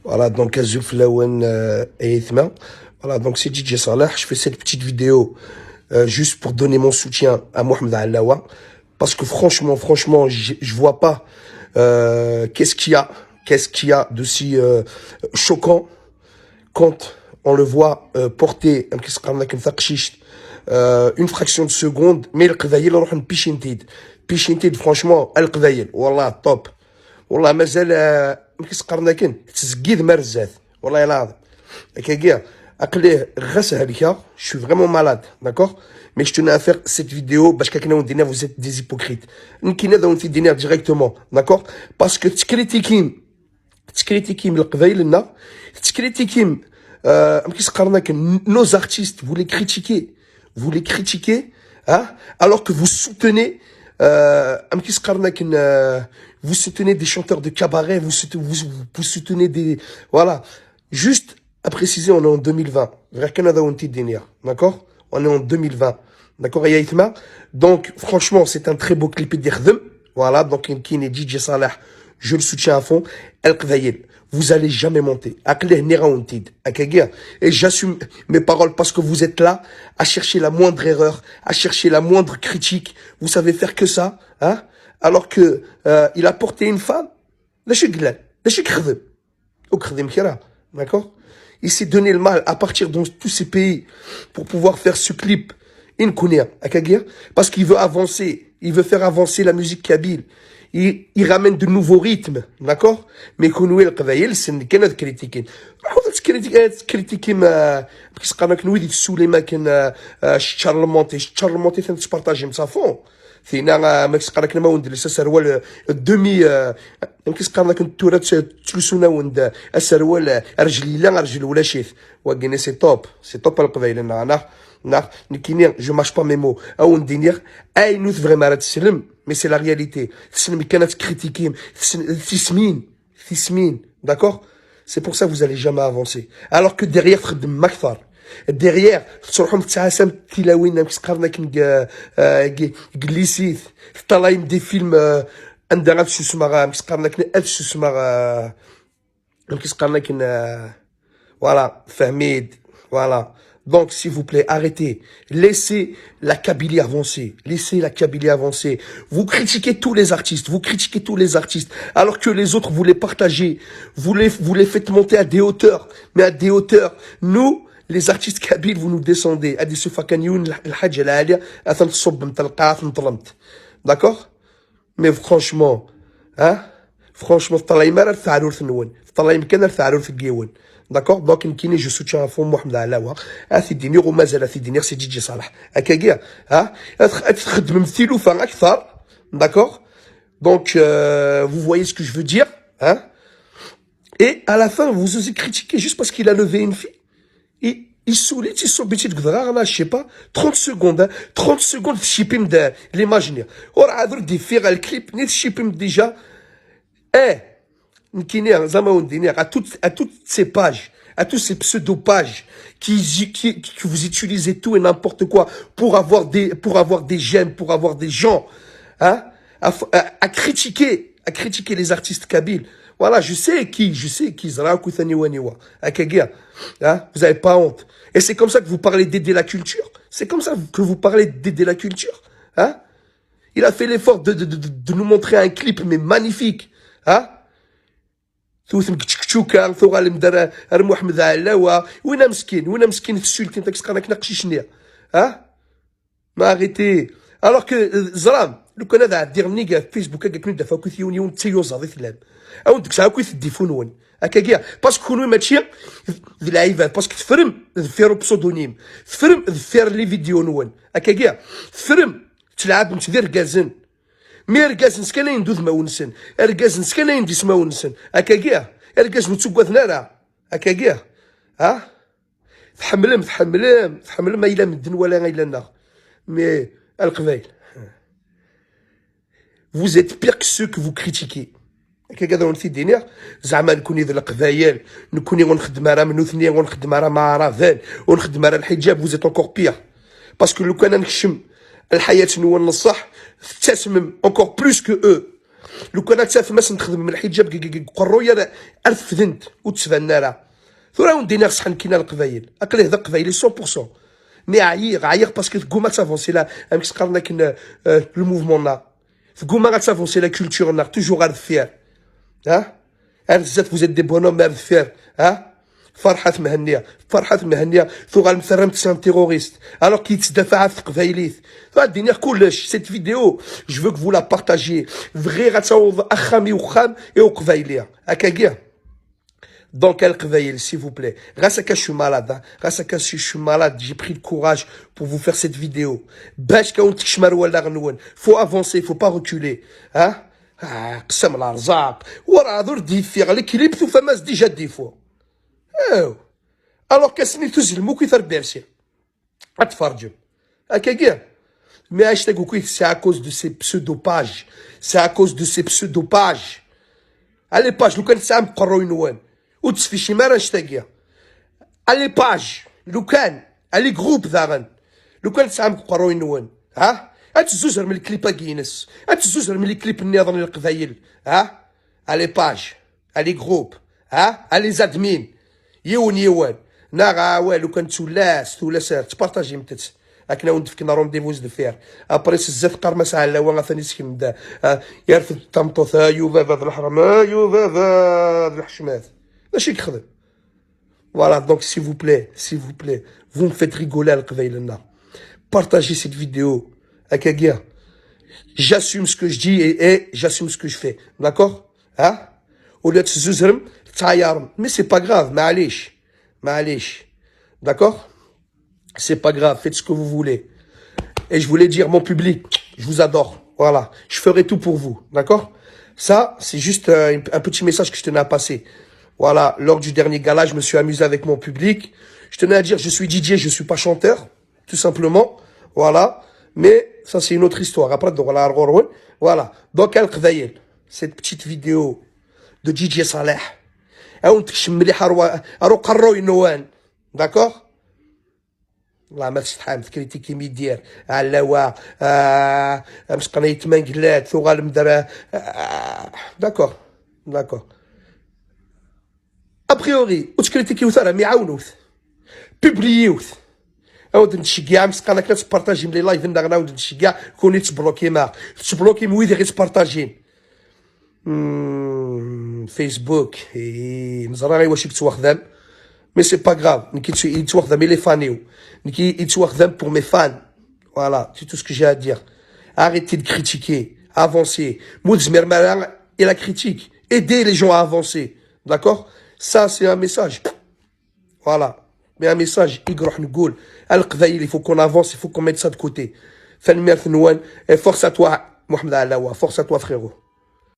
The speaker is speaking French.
Voilà, donc Azouf Lawen et Ithma. Voilà, donc c'est DJ Salah. Je fais cette petite vidéo juste pour donner mon soutien à Mohamed Allawa. Parce que franchement, je vois pas qu'est-ce qu'il y a de si choquant quand on le voit porter une fraction de seconde, mais le qdaïl roh npishintid. Pishintid, franchement, el qdaïl. Wallah, top. والله مازال ما كيسقرنا كان تسقيد مرزات والله العظيم هكا كاع اقليه غاس هلكا je suis vraiment malade d'accord mais je tenais à faire cette vidéo باش كنا ندينا vous êtes des hypocrites نكينا داو ندينا directement d'accord parce que تكريتيكيم القبايل لنا تكريتيكيم ما كيسقرنا كان nos artistes vous les critiquez hein alors que vous soutenez vous soutenez des chanteurs de cabaret, vous soutenez des... Voilà. Juste à préciser, on est en 2020. D'accord? On est en 2020. D'accord? Donc, franchement, c'est un très beau clip d'Irdem. Voilà. Donc, Kine DJ Salah, je le soutiens à fond. El Qdayel. Vous allez jamais monter. Et j'assume mes paroles parce que vous êtes là à chercher la moindre erreur, à chercher la moindre critique. Vous savez faire que ça, hein? Alors que il a porté une femme. D'accord? Il s'est donné le mal à partir de tous ces pays pour pouvoir faire ce clip. Parce qu'il veut avancer, il veut faire avancer la musique kabyle. Il ramène de nouveaux rythmes, d'accord? Mais Kounoui el-Qdaïl, c'est une canne de critiquer. Critiquer parce que quand nous dit Souleyman كان charlementé, ça se partage ça fond. فينا ما كيسقراك ما وند السروال الدمي كيس قالك التورا تلسونا وند السروال رجل ولا شيث وقينا سي توب القبايل انا نكيني جو ماش با مي مو او ندير اي نوث فريمون راه تسلم مي سي لا رياليتي تسلم كانت كريتيكيم ثسمين d'accord c'est pour ça que vous allez jamais avancer alors que derrière تخدم اكثر derrière تروحوا متعاسم تلاوين كيسقرنا جليسيت طالعين دي فيلم عندنا شو اسمها كيسقرنا شو اسمها كيسقرنا voilà فهميد voilà donc s'il vous plaît arrêtez laissez la Kabylie avancer vous critiquez tous les artistes alors que les autres vous les partagez vous les faites monter à des hauteurs mais à des hauteurs nous les artistes kabyles, vous nous descendez à des soufakanioun, l'hadj al-alia, à tant sob mtalqat mtlamt. D'accord? Mais franchement, طلعي مرة ثعرور ثنون طلعي مكان ثعرور في الجيون d'accord donc نكيني je soutiens à fond محمد علاوة اثي دينير وما زال اثي دينير سي جي صالح هكاكيا تخدم مثيلو فان اكثر d'accord donc vous voyez ce que je veux dire hein et à la fin vous osez critiquer juste parce qu'il a levé une fille il soulit, il sont petits je sais pas, 30 secondes, hein, 30 secondes, chipim de l'imaginaire. Or, à de faire le clip, ni chipim déjà, à toutes ces pages, à tous ces pseudo-pages, que vous utilisez tout et n'importe quoi pour avoir des j'aime, pour avoir des gens, hein, à critiquer les artistes kabyles. Voilà, je sais qui, hein, vous avez pas honte. Et c'est comme ça que vous parlez d'aider la culture. Hein? Il a fait l'effort de nous montrer un clip, mais magnifique. Hein? Hein? ما arrêtez. Alors que Zram, le Canada a dernier Facebook a gagné de fois que يوني ونتيوز هذا ثلام. أو دك ساعة كويس تديفونون. هكاكيا باسكو كونو ماشي ذي العيبات باسكو تفرم ذفيرو بسودونيم تفرم ذفير لي فيديو نون هكاكيا تفرم تلعب نتدير ركازن مي ركازن سكانا يندوذ ما ونسن ركازن سكانا ينديس ما ونسن هكاكيا ركازن تسوقات نارا هكاكيا ها تحملم ما إلا من الدن ولا إلا النار مي القبايل vous êtes pire que ceux que vous critiquez كذا ونثي دينير زعما نكون ذا القبايل نكوني ونخدم راه منو ثنيا ونخدم راه مع رافان ونخدم راه الحجاب vous êtes encore pire parce que لو كان نكشم الحياة نون الصح تسمم encore plus que eux لو كان تافماس نخدم من الحجاب قرويه 1000 فدنت وتسفنا راه ثورا وندينا صحن كينا القبايل اقليه ذا قبايلي 100%. مي عيق باسكو تقوم تافونسي لا امك تقارنا كن لو موفمون تقوم تافونسي لا كولتور توجور غير فير ها بزاف فوز دي بونوم غير فير ها فرحة مهنية ثو غنمثرم تسان تيروريست الوغ كي تدافع في قبايليت الدنيا كلش سيت فيديو جو فو كو فو لا بارطاجي فغي غتعوض اخامي وخام اي وقبايليه هكا كاع دونك القبايل s'il vous plaît grâce à que je suis malade grâce à que je suis malade j'ai pris le courage pour vous faire cette vidéo باش كون تكشمر ولا غنون faut avancer faut pas reculer ها قسم الارزاق وراه دور دي فيغ ليكيليب ثو فماس ديجا دي فوا الوغ كاسني تزلمو كي ثر بيرسي اتفرجم هكا كاع مي عايش تاكو كويت سي ا كوز دو سي بسودوباج سي ا كوز دو سي بسودوباج علي باج لو كان تسعى مقروي نوان وتسفي شي مره نشتاقيا علي باج لو كان علي جروب ذاغن لو كان تسعى مقروي نوان ها اتزوزر من الكليب كينس اتزوزر من الكليب النظام القبايل ها علي باج علي جروب ها علي زادمين يوان ناغا والو كان ثلاث تبارطاجي متت اكنا وندفكنا رونديفوز دو فير ابري سزاف قرمس على وانا ثاني سكن دا يرفد الطمطوث يوفا ذا الحرام يوفا ذا الحشمات ماشي كخدم فوالا دونك s'il vous plaît vous me faites rigoler القبايل لنا partagez cette vidéo هكا كاع j'assume ce que je dis et j'assume ce que je fais d'accord ها ولا تزوزرم تعايرم mais c'est pas grave معليش d'accord c'est pas grave faites ce que vous voulez et je voulais dire mon public je vous adore voilà je ferai tout pour vous d'accord ça c'est juste un petit message que je tenais à passer voilà lors du dernier gala je me suis amusé avec mon public je tenais à dire je suis DJ je suis pas chanteur tout simplement voilà mais ça c'est une autre histoire après voilà donc القبايل cette petite vidéo de DJ صالح او تكشم مليح ارو قروي نوان داكوغ والله ما تستحام كريتيكي ميدير على وا مش قنيت منقلات ثو غالم دار داكوغ ابريوري وتكريتيكي وثرا ميعاونوث بيبليوث عاود نتشكيع مسقانا كلا تبارطاجي ملي لايف نعاود نتشكيع كوني تبلوكي مع ويدي غير تبارطاجين فيسبوك مزرعي واش يتواخدم مي سي با غراف نكي يتواخدم لي فانيو نكي يتواخدم بور مي فان فوالا سي تو سكو جي ا دير arrêtez de critiquer avancez Mouzmer Malang et la critique aidez les gens à avancer d'accord ça c'est un message voilà mais un message يقروح نقول القبايل il faut qu'on avance il faut qu'on mette ça de côté فالمير ثنوان force à toi Mohamed Alaoua force à toi frérot